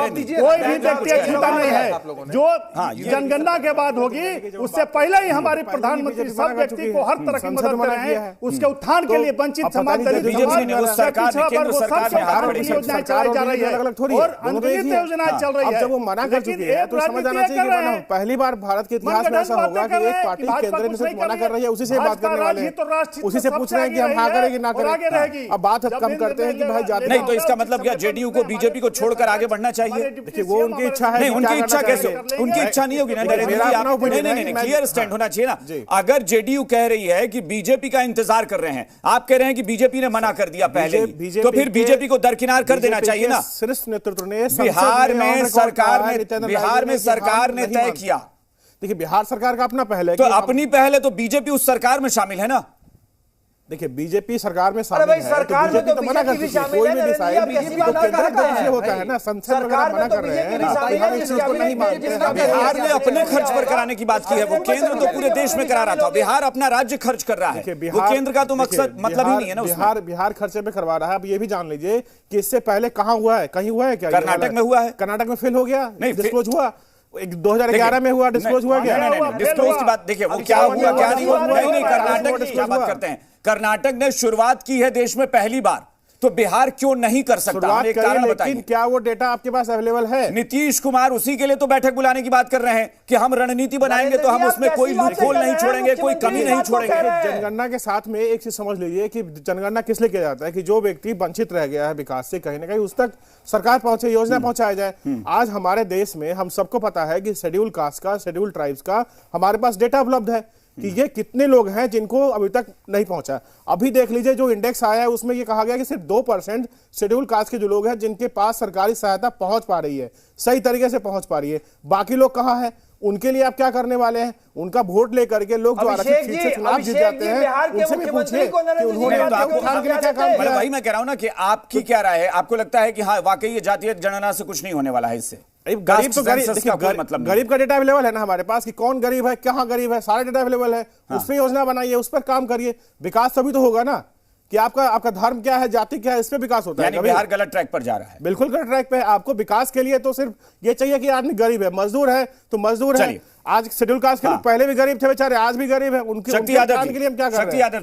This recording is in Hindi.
कोई भी व्यक्तिगत चिंता नहीं है। जो जनगणना के बाद होगी उससे पहले ही हमारे प्रधानमंत्री सब व्यक्ति को हर तरह की मदद कर रहे हैं, उसके उत्थान के लिए वंचित समाज, दलित समाज, योजनाएं चलाई जा रही है और अनगिनत योजनाएं चल रही है। जब वो मना कर चुकी है तो समझ आना चाहिए कि पहली बार भारत के इतिहास में ऐसा होगा कि एक पार्टी केंद्र में सिर्फ मना कर रही है, उसी से बात करने वाले हैं, उसी से पूछ रहे हैं कि हम हाँ करें कि ना करें। अब बात कम करते हैं कि भाई जाते नहीं, तो इसका मतलब क्या जेडीयू को बीजेपी को छोड़कर आगे बढ़ना चाहिए? देखिए वो उनकी इच्छा है। नहीं, उनकी इच्छा कैसे? उनकी इच्छा नहीं होगी ना। नहीं, क्लियर स्टैंड होना चाहिए ना। अगर जेडीयू कह रही है कि बीजेपी का इंतजार कर रहे हैं, आप कह रहे हैं कि बीजेपी ने मना कर दिया पहले ही, तो फिर बीजेपी को दरकिनार कर देना चाहिए ना। शीर्ष नेतृत्व ने बिहार में सरकार ने तय किया। देखिए बिहार सरकार का अपना पहल है, तो अपनी पहल है तो बीजेपी उस सरकार में शामिल है ना। देखिए बीजेपी सरकार में शामिल है तो बीजेपी तो मना कर सकती है, कोई भी डिसाइड तो केंद्र से होता है ना, संसद वगैरह मना कर रहे हैं, बिहार इस चीज को नहीं मानते हैं। बिहार ने अपने खर्च पर कराने की बात की है, वो केंद्र तो पूरे देश में करा रहा था, बिहार अपना राज्य खर्च कर रहा है, वो केंद्र का तो मकसद मतलब ही नहीं है ना। बिहार खर्चे में करवा रहा है। अब ये भी जान लीजिए कि इससे पहले कहां हुआ है, कहीं हुआ है क्या? कर्नाटक में हुआ है। कर्नाटक में फेल हो गया, नहीं डिस्क्लोज हुआ, 2011 में हुआ, डिस्क्लोज हुआ क्या? डिस्क्लोज की बात देखिए, वो क्या हुआ क्या नहीं हुआ। नहीं, कर्नाटक की क्या बात करते हैं। कर्नाटक ने शुरुआत की है देश में पहली बार, तो बिहार क्यों नहीं कर सकता? एक कारण बताइए। क्या वो डेटा आपके पास अवेलेबल है? नीतीश कुमार उसी के लिए तो बैठक बुलाने की बात कर रहे हैं कि हम रणनीति बनाएंगे तो हम उसमें कोई लूपहोल नहीं छोड़ेंगे, कोई कमी नहीं छोड़ेंगे। जनगणना के साथ में एक चीज समझ लीजिए कि जनगणना किस लिए किया जाता है कि जो व्यक्ति वंचित रह गया है विकास से, कहीं ना कहीं उस तक सरकार पहुंचे, योजना पहुंचाया जाए। आज हमारे देश में हम सबको पता है कि शेड्यूल कास्ट का, शेड्यूल ट्राइब्स का हमारे पास डेटा उपलब्ध है कि ये कितने लोग हैं जिनको अभी तक नहीं पहुंचा। अभी देख लीजिए जो इंडेक्स आया है उसमें ये कहा गया कि सिर्फ 2% शेड्यूल कास्ट के जो लोग हैं जिनके पास सरकारी सहायता पहुंच पा रही है, सही तरीके से पहुंच पा रही है। बाकी लोग कहां हैं? उनके लिए आप क्या करने वाले हैं? उनका वोट लेकर के लोग जो आरक्षित सीट से चुनाव जीत जाते हैं उनसे भी पूछिए कि उन्होंने उत्थान के लिए क्या काम किया। वही मैं कह रहा हूं ना कि आपकी क्या राय है? आपको लगता है कि हाँ वाकई ये जातीय जनगणना से कुछ नहीं होने वाला है इससे? गरीब तो गरीब का डेटा अवेलेबल है ना हमारे पास कि कौन गरीब है, कहां गरीब है, सारा डेटा अवेलेबल है। उस पर योजना बनाइए, उस पर काम करिए, विकास तभी तो होगा ना। कि आपका धर्म क्या है, जाति क्या है, इस पे विकास होता है। बिहार गलत ट्रैक पर जा रहा है। बिल्कुल गलत ट्रैक पे है। आपको विकास के लिए तो सिर्फ ये चाहिए कि आदमी गरीब है, मजदूर है तो मजदूर है। आज शेड्यूल कास्ट के लोग पहले भी गरीब थे बेचारे, आज भी गरीब है। उनके लिए हम क्या कर रहे हैं?